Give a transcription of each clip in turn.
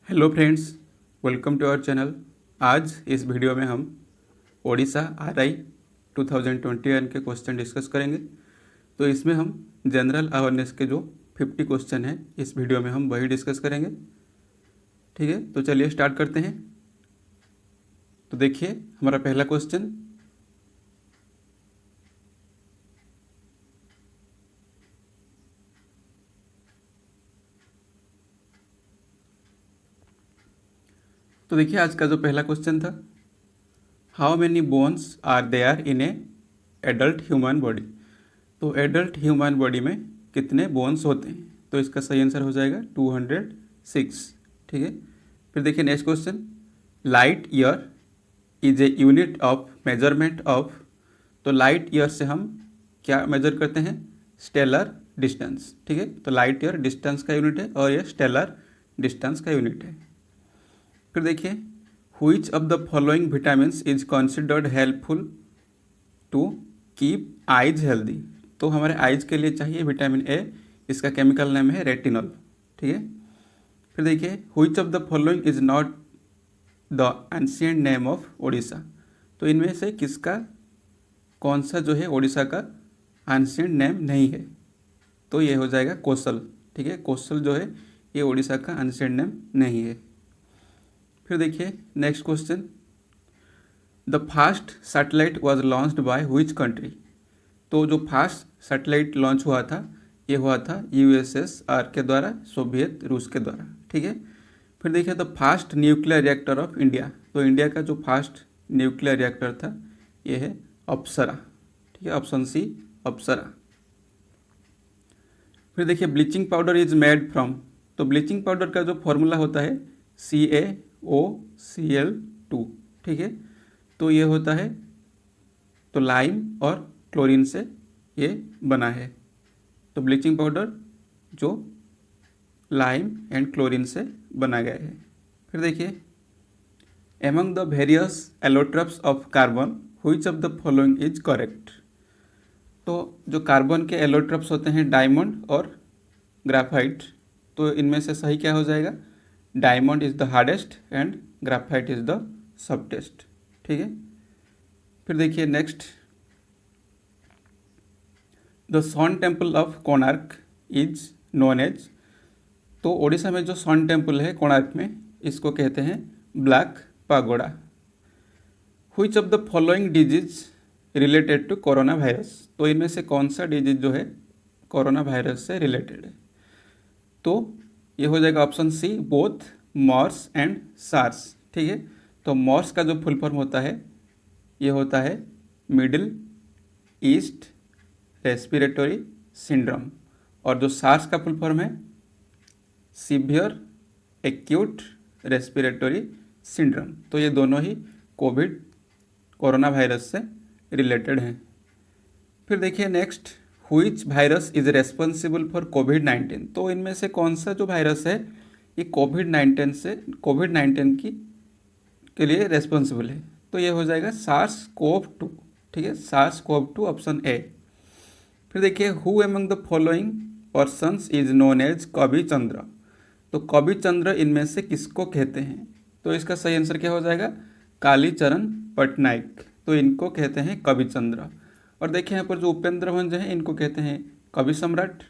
Hello friends, welcome to our channel. आज इस video में हम ओडिशा आरआई 2021 के क्वेश्चन डिस्कस करेंगे। तो इसमें हम जनरल अवेयरनेस के जो 50 क्वेश्चन हैं इस वीडियो में हम वही डिस्कस करेंगे। ठीक है, तो चलिए स्टार्ट करते हैं। तो देखिए हमारा पहला क्वेश्चन, तो देखिए आज का जो पहला क्वेश्चन था, how many bones are there in a adult human body. तो एडल्ट ह्यूमन बॉडी में कितने बोन्स होते हैं? तो इसका सही आंसर हो जाएगा 206। ठीक है, फिर देखिए next question, light year is a unit of measurement of. तो लाइट ईयर से हम क्या मेजर करते हैं? Stellar distance. ठीक है, तो लाइट ईयर डिस्टेंस का यूनिट है और ये स्टेलर डिस्टेंस का यूनिट है। फिर देखिए, which of the following vitamins is considered helpful to keep eyes healthy. तो हमारे आइज के लिए चाहिए विटामिन ए, इसका केमिकल नेम है रेटिनॉल। ठीक है, फिर देखिए, which of the following is not the ancient name of Odisha. तो इनमें से किसका कौन सा जो है ओडिशा का एंशिएंट नेम नहीं है? तो ये हो जाएगा कोसल। ठीक है, कोसल जो है ये ओडिशा का एंशिएंट नेम नहीं है। फिर देखिए next question, the fast satellite was launched by which country. तो जो फास्ट सैटेलाइट लॉन्च हुआ था ये हुआ था यूएसएसआर के द्वारा, सोवियत रूस के द्वारा। ठीक है, फिर देखिए the fast nuclear reactor of India. तो इंडिया का जो फास्ट न्यूक्लियर रिएक्टर था ये है अप्सरा। ठीक है, ऑप्शन सी अप्सरा। फिर देखिए bleaching powder is made from. तो ब्लीचिंग पाउडर का जो फॉर्मूला होता है CaOCl2। ठीक है, तो ये होता है तो लाइम और क्लोरीन से ये बना है। तो ब्लीचिंग पाउडर जो लाइम एंड क्लोरीन से बना गया है। फिर देखिए, among the various allotropes of carbon which of the following is correct. तो जो कार्बन के एलोट्रप्स होते हैं डायमंड और ग्राफाइट, तो इनमें से सही क्या हो जाएगा? Diamond is the hardest and graphite is the softest. ठीक है, फिर देखिए next, the sun temple of Konark is known as. तो ओडिशा में जो सन टेम्पल है कोणार्क में, इसको कहते हैं black pagoda. Which of the following disease related to corona virus. तो इनमें से कौन सा डिजीज जो है कोरोना वायरस से रिलेटेड है? तो ये हो जाएगा option C both MERS and SARS. ठीक है, तो मॉर्स का जो फुल फॉर्म होता है ये होता है मिडिल ईस्ट रेस्पिरेटरी सिंड्रोम, और जो सार्स का फुल फॉर्म है सीवियर एक्यूट रेस्पिरेटरी सिंड्रोम। तो ये दोनों ही कोरोना वायरस से रिलेटेड हैं। फिर देखिए next, which virus is responsible for कोविड-19। तो इनमें से कौन सा जो वायरस है ये कोविड-19 के लिए रेस्पॉन्सिबल है? तो ये हो जाएगा SARS-CoV-2। ठीक है, SARS-CoV-2 ऑप्शन ए। फिर देखिए, who among the following persons is known as Kavi Chandra. तो कवि चंद्र इनमें से किसको कहते हैं? तो इसका सही आंसर क्या हो जाएगा? कालीचरण पटनायक। तो इनको कहते हैं कवि चंद्र। और देखिए यहाँ पर जो उपेंद्र भंज हैं इनको कहते हैं कवि सम्राट,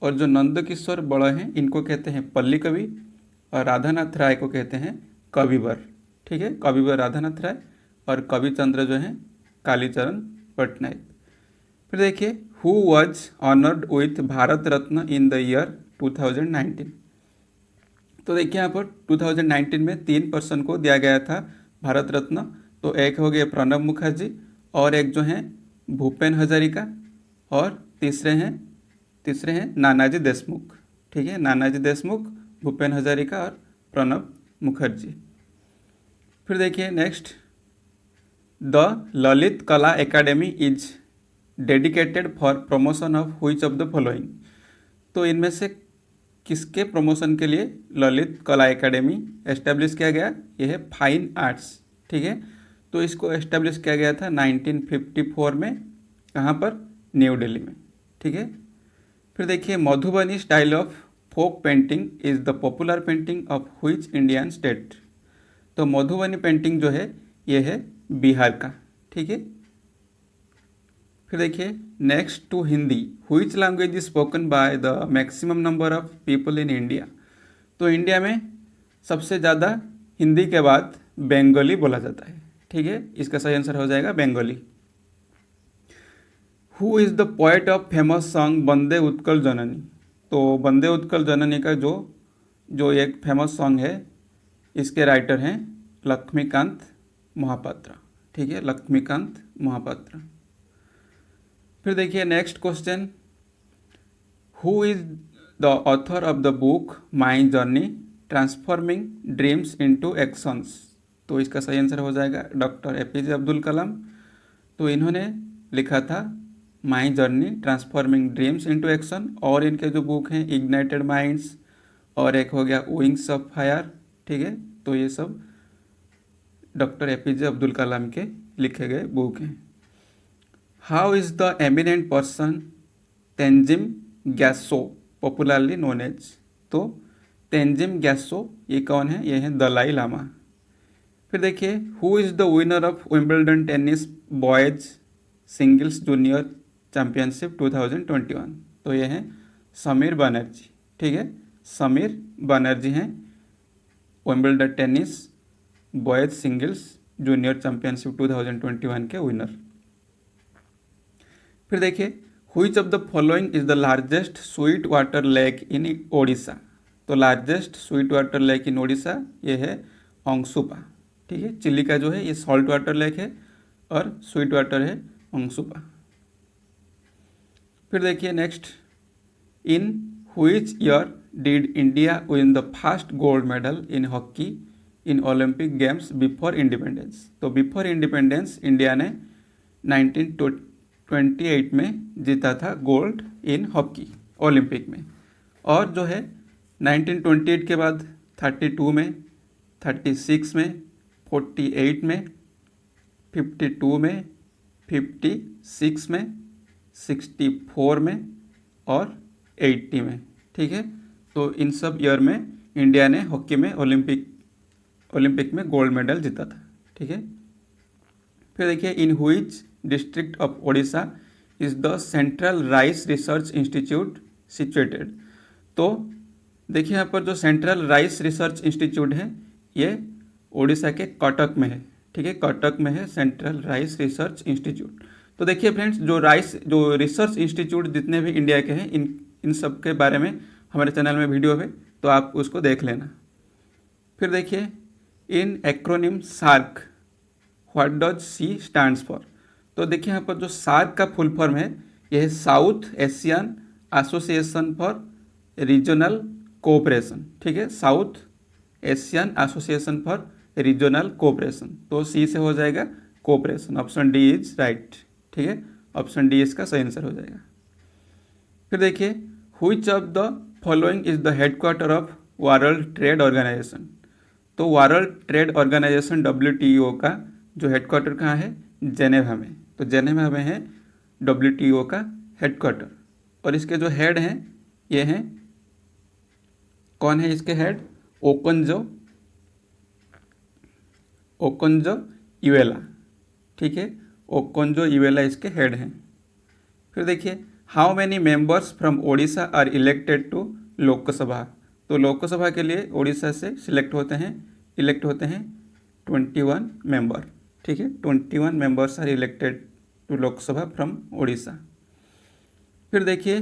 और जो नंदकिशोर बड़ा हैं इनको कहते हैं पल्ली कवि, और राधानाथ राय को कहते हैं कविवर। ठीक है, कविवर राधानाथ राय और कवि चंद्र जो हैं कालीचरण पटनायक। फिर देखिए, who was honoured with Bharat Ratna in the year 2019। तो देखिए यहाँ पर 2019 में 3 पर्सन को दिया गया था भारत रत्न। तो एक हो गए प्रणब मुखर्जी, और एक जो हैं भूपेन हजारिका, और तीसरे हैं नानाजी देशमुख। ठीक है, नानाजी देशमुख, भूपेन हजारिका और प्रणब मुखर्जी। फिर देखिए नेक्स्ट, द ललित कला academy is dedicated for promotion of which of the following. तो इनमें से किसके प्रमोशन के लिए ललित कला एकेडमी एस्टेब्लिश किया गया? यह है फाइन आर्ट्स। ठीक है, तो इसको एस्टेब्लिश किया गया था 1954 में। कहाँ पर? न्यू दिल्ली में। ठीक है, फिर देखिए, Madhubani style of folk painting is the popular painting of which Indian state. तो मधुबनी पेंटिंग जो है ये है बिहार का, ठीक है। फिर देखिए next to Hindi, which language is spoken by the maximum number of people in India. तो इंडिया में सबसे ज़्यादा हिंदी के बाद बंगाली बोला जाता है, ठीक है। इसका सही आंसर हो जाएगा Bengali. Who is the poet of famous song Vande Utkal Janani. तो वंदे उत्कल जननी का जो एक फेमस सॉन्ग है, इसके राइटर हैं लक्ष्मीकांत महापात्र, ठीक है, लक्ष्मीकांत महापात्र। फिर देखिए next question, who is the author of the book my journey transforming dreams into actions. तो इसका सही आंसर हो जाएगा डॉक्टर एपीजे अब्दुल कलाम। तो इन्होंने लिखा था my journey transforming dreams into action, और इनके जो बुक हैं इग्नाइटेड माइंड्स और एक हो गया विंग्स ऑफ फायर, ठीक है। तो ये सब डॉक्टर एपीजे अब्दुल कलाम के लिखे गए बुक हैं। How is the eminent person Tenzin Gyatso popularly known as. तो तेंजिन ग्यात्सो ये कौन है, ये है दलाई लामा। फिर देखिए who is the winner of Wimbledon tennis boys singles junior championship 2021। तो ये हैं समीर बनर्जी, ठीक है, समीर बनर्जी हैं Wimbledon tennis boys singles junior championship 2021 के विनर। फिर देखिए which of the following is the largest sweet water lake in Odisha. तो largest sweet water lake in Odisha ये है अंशुपा, ठीक है। चिलिका जो है ये सॉल्ट वाटर लेक है और स्वीट वाटर है अंशुपा। फिर देखिए next, in which year did India win the first gold medal in hockey in Olympic games before independence. तो बिफोर इंडिपेंडेंस इंडिया ने 1928 में जीता था गोल्ड इन हॉकी ओलंपिक में, और जो है 1928 के बाद 32 में, 36 में, 48 में, 52 में, 56 में, 64 में और 80 में, ठीक है। तो इन सब ईयर में इंडिया ने हॉकी में ओलंपिक में गोल्ड मेडल जीता था, ठीक है। फिर देखिए in which district of Odisha is the central rice research institute situated. तो देखिए यहाँ पर जो सेंट्रल राइस रिसर्च इंस्टीट्यूट है ये ओडिशा के कटक में है, ठीक है, कटक में है सेंट्रल राइस रिसर्च इंस्टीट्यूट। तो देखिए फ्रेंड्स जो रिसर्च इंस्टीट्यूट जितने भी इंडिया के हैं इन सब के बारे में हमारे चैनल में वीडियो है, तो आप उसको देख लेना। फिर देखिए in acronym SAARC what does C stands for. तो देखिए यहाँ पर जो सार्क का फुल फॉर्म है यह है south Asian association for regional cooperation, ठीक है, south Asian association for regional cooperation. तो सी से हो जाएगा cooperation, option D is right, ठीक है, ऑप्शन डी इसका सही आंसर हो जाएगा। फिर देखिए which of the following is the headquarter of world trade organization. तो वर्ल्ड ट्रेड ऑर्गेनाइजेशन WTO का जो हेडक्वार्टर कहाँ है, जेनेवा में। तो जेनेवा में है WTO का हेडक्वार्टर, और इसके जो हेड हैं ये हैं, कौन है इसके हेड, ओकोंजो इवेला, ठीक है, ओकोंजो इवेला इसके हेड हैं। फिर देखिए how many members from Odisha are elected to Lok Sabha. तो लोकसभा के लिए ओडिशा से इलेक्ट होते हैं 21 मेंबर, ठीक है, 21 members are elected to Lok Sabha from Odisha. फिर देखिए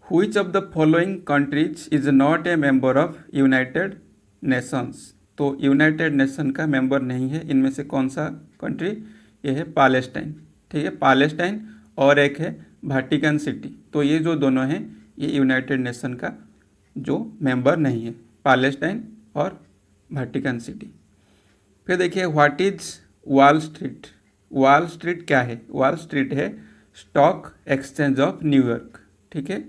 which of the following countries is not a member of United Nations. तो यूनाइटेड नेशन का मेंबर नहीं है, इनमें से कौन सा कंट्री, ये है पैलेस्टाइन, ठीक है, पैलेस्टाइन, और एक है वाटिकन सिटी। तो ये जो दोनों हैं ये यूनाइटेड नेशन का जो मेंबर नहीं है, पैलेस्टाइन और वाटिकन सिटी। फिर देखिए what is wall street. Wall street क्या है, वॉल स्ट्रीट है स्टॉक एक्सचेंज ऑफ न्यूयॉर्क, ठीक है,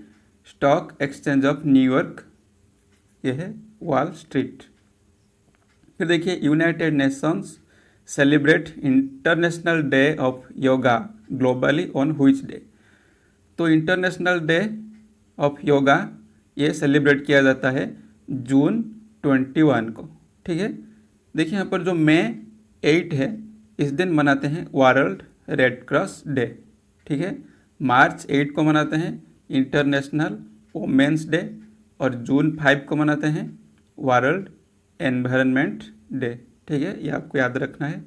स्टॉक एक्सचेंज ऑफ न्यूयॉर्क ये है वॉल स्ट्रीट। फिर देखिए United Nations celebrate international day of yoga globally on which day. तो इंटरनेशनल डे ऑफ योगा ये सेलिब्रेट किया जाता है जून 21 को। ठीक है, देखिए यहाँ पर जो मई 8 है, इस दिन मनाते हैं वर्ल्ड रेड क्रॉस डे। ठीक है, मार्च 8 को मनाते हैं इंटरनेशनल वुमेंस डे, और जून 5 को मनाते हैं वर्ल्ड एनवायरनमेंट डे। ठीक है, ये आपको याद रखना है।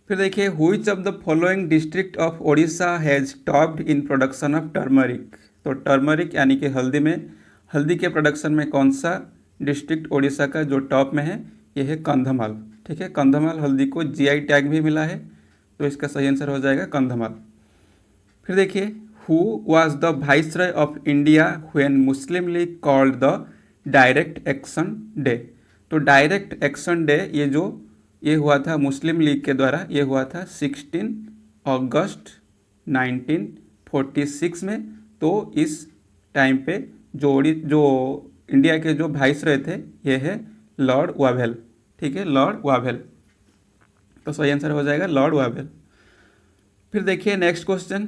फिर देखिए, which of the following district of Odisha has topped in production of turmeric. तो टर्मरिक यानी कि हल्दी के प्रोडक्शन में कौन सा डिस्ट्रिक्ट ओडिशा का जो टॉप में है, ये है कंधमाल। ठीक है, कंधमाल हल्दी को जीआई टैग भी मिला है, तो इसका सही आंसर हो जाएगा कंधमाल। फिर देखिए, who was the viceroy of India when Muslim league called the direct action day. तो डायरेक्ट एक्शन डे ये हुआ था मुस्लिम लीग के द्वारा, ये हुआ था 16 अगस्त 1946 में। तो इस टाइम पे जो इंडिया के जो वाइसरॉय थे, ये है लॉर्ड वावेल। ठीक है, लॉर्ड वावेल, तो सही आंसर हो जाएगा लॉर्ड वावेल। फिर देखिए next question,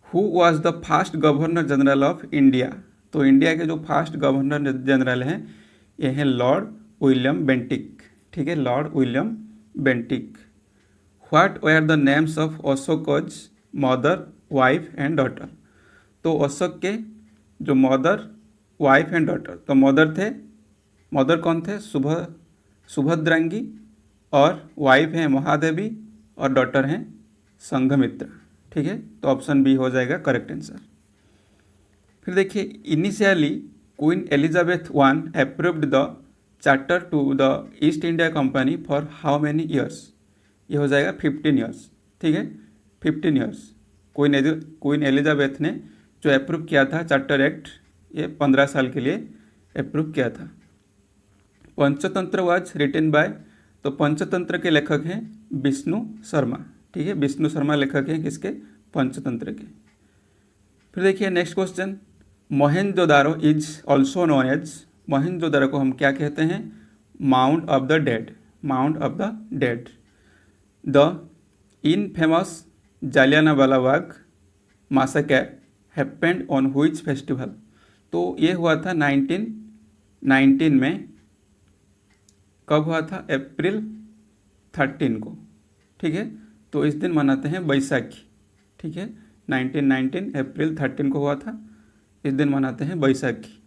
who was the first governor general of India. तो इंडिया के जो फर्स्ट गवर्नर जनरल हैं, ये हैं लॉर्ड विलियम बेंटिक। ठीक है, lord William Bentinck. What were the names of Ashoka's mother, wife and daughter. तो अशोक के जो मदर, वाइफ एंड डॉटर, तो मदर कौन थे, सुभद्रांगी, और वाइफ हैं महादेवी, और डॉटर हैं संघमित्रा। ठीक है, तो ऑप्शन बी हो जाएगा करेक्ट आंसर। फिर देखिए, initially Queen Elizabeth one approved the charter to the East India company for how many years. ये हो जाएगा 15 ईयर्स। ठीक है, 15 ईयर्स क्वीन एलिजाबेथ ने जो अप्रूव किया था चार्टर एक्ट, ये 15 साल के लिए अप्रूव किया था। पंचतंत्र वाज रिटन बाय, तो पंचतंत्र के लेखक हैं विष्णु शर्मा। ठीक है, विष्णु शर्मा लेखक हैं किसके, पंचतंत्र के। फिर देखिए next question, Mohenjo-daro is also known as. Mohenjo-daro को हम क्या कहते हैं, mount of the dead, mount of the dead. The infamous Jallianwala Bagh massacre happened on which festival. तो ये हुआ था 1919 में। कब हुआ था, अप्रैल 13 को। ठीक है, तो इस दिन मनाते हैं बैसाखी। ठीक है, 1919 अप्रैल 13 को हुआ था, इस दिन मनाते हैं बैसाखी।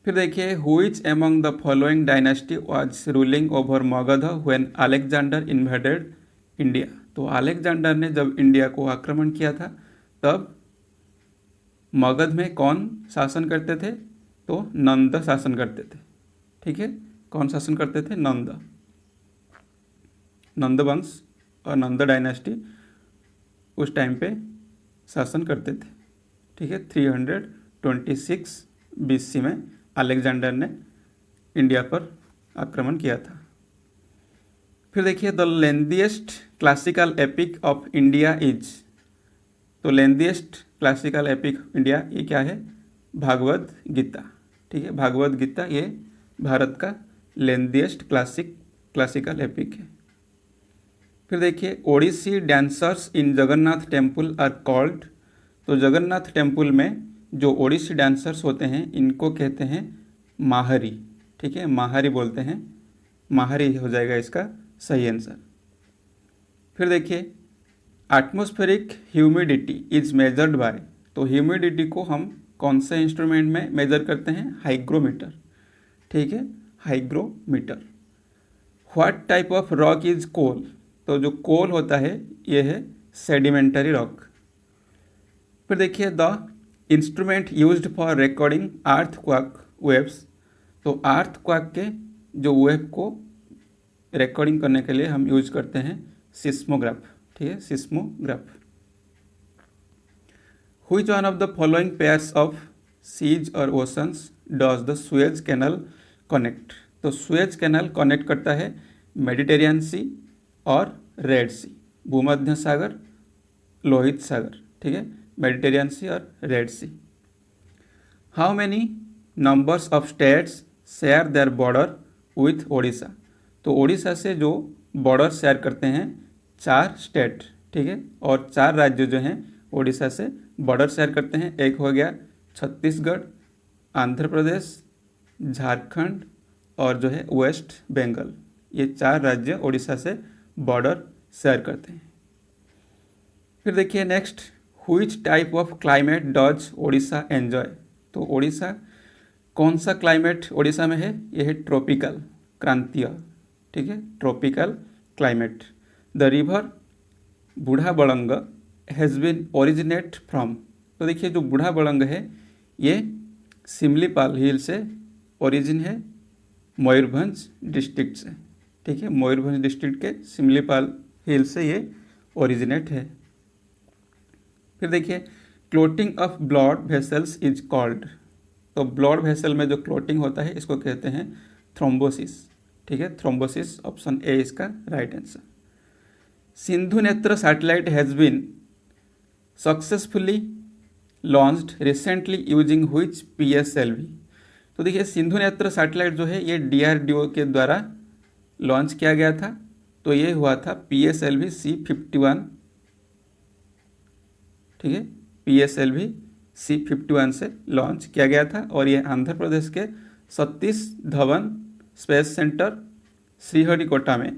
फिर देखिए, which among the following dynasty was ruling over Magadh when Alexander invaded India. तो अलेक्जेंडर ने जब इंडिया को आक्रमण किया था, तब मगध में कौन शासन करते थे, तो नंद शासन करते थे। ठीक है, कौन शासन करते थे, नंद वंश और नंद डायनेस्टी उस टाइम पे शासन करते थे। ठीक है, 326 BC में अलेक्जेंडर ने इंडिया पर आक्रमण किया था। फिर देखिए, the lengthiest classical epic of India is. तो लेंथीएस्ट क्लासिकल एपिक इंडिया ये क्या है, भागवत गीता। ठीक है, भागवत गीता ये भारत का लेंथीएस्ट क्लासिकल एपिक है। फिर देखिए, Odissi dancers in Jagannath temple are called. तो जगन्नाथ टेम्पल में जो ओडिसी डांसर्स होते हैं, इनको कहते हैं माहरी। ठीक है, माहरी बोलते हैं, माहरी हो जाएगा इसका सही आंसर। फिर देखिए, atmospheric humidity is measured by. तो ह्यूमिडिटी को हम कौन से इंस्ट्रूमेंट में मेजर करते हैं, हाइग्रोमीटर। ठीक है, hygrometer. What type of rock is coal. तो जो कोल होता है, ये है सेडिमेंटरी रॉक। फिर देखिए, the instrument used for recording earthquake waves. तो अर्थक्वेक के जो वेव को रिकॉर्डिंग करने के लिए हम यूज करते हैं सिस्मोग्राफ। ठीक है, seismograph. Which one of the following pairs of seas or oceans does the Suez canal connect. तो सुएज कैनल कनेक्ट करता है मेडिटेरियन सी और रेड सी, भूमध्य सागर, लोहित सागर। ठीक है, मेडिटेरियन सी और red sea. How many numbers of states share their border with Odisha. तो ओडिशा से जो बॉर्डर शेयर करते हैं 4 स्टेट। ठीक है, और 4 राज्य जो हैं ओडिशा से बॉर्डर शेयर करते हैं। एक हो गया छत्तीसगढ़, आंध्र प्रदेश, झारखंड और जो है वेस्ट बंगाल, ये 4 राज्य उड़ीसा से बॉर्डर शेयर करते हैं। फिर देखिए next, which type of climate does Orissa enjoy. तो उड़ीसा कौन सा क्लाइमेट उड़ीसा में है, ये है ट्रॉपिकल, क्रांतीय, ठीक है, ट्रॉपिकल क्लाइमेट। द रिवर बूढ़ा बड़ंग हैज़ बीन ओरिजिनेट फ्रॉम। तो देखिए जो बूढ़ा बड़ंग है ये सिमलीपाल हिल से ओरिजिन है, मयूरभंज डिस्ट्रिक्ट से, ठीक है, मयूरभंज डिस्ट्रिक्ट के सिमलीपाल हिल से ये ओरिजिनेट है। फिर देखिए clotting of blood vessels is called. तो ब्लड वेसल में जो क्लोटिंग होता है इसको कहते हैं थ्रोम्बोसिस, ठीक है, थ्रोम्बोसिस, ऑप्शन ए इसका right answer. Sindhu Netra satellite has been successfully launched recently using which PSLV। तो देखिए सिंधु नेत्र सैटेलाइट जो है ये DRDO के द्वारा लॉन्च किया गया था। तो ये हुआ था PSLV C51, ठीक है, PSLV C51 से लॉन्च किया गया था और ये आंध्र प्रदेश के सतीश धवन स्पेस सेंटर श्रीहरिकोटा में,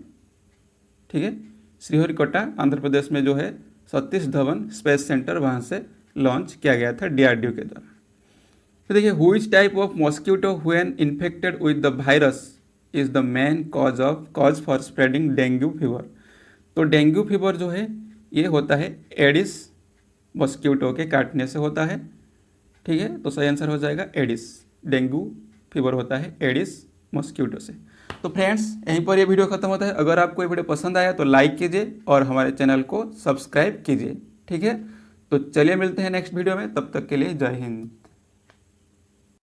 ठीक है, श्रीहरिकोटा आंध्र प्रदेश में जो है सतीश धवन स्पेस सेंटर, वहाँ से लॉन्च किया गया था DRDO के द्वारा। तो देखिए which type of mosquito when infected with the virus is the main cause for spreading dengue fever. तो डेंगू फीवर जो है ये होता है एडिस मॉस्किटो के काटने से होता है, ठीक है, तो सही आंसर हो जाएगा एडिस। डेंगू फीवर होता है एडिस मॉस्किटो से। तो फ्रेंड्स यहीं पर ये वीडियो खत्म होता है। अगर आपको ये वीडियो पसंद आया तो लाइक कीजिए और हमारे चैनल को सब्सक्राइब कीजिए, ठीक है। तो चलिए मिलते हैं नेक्स्ट वीडियो में, तब तक के लिए जय हिंद।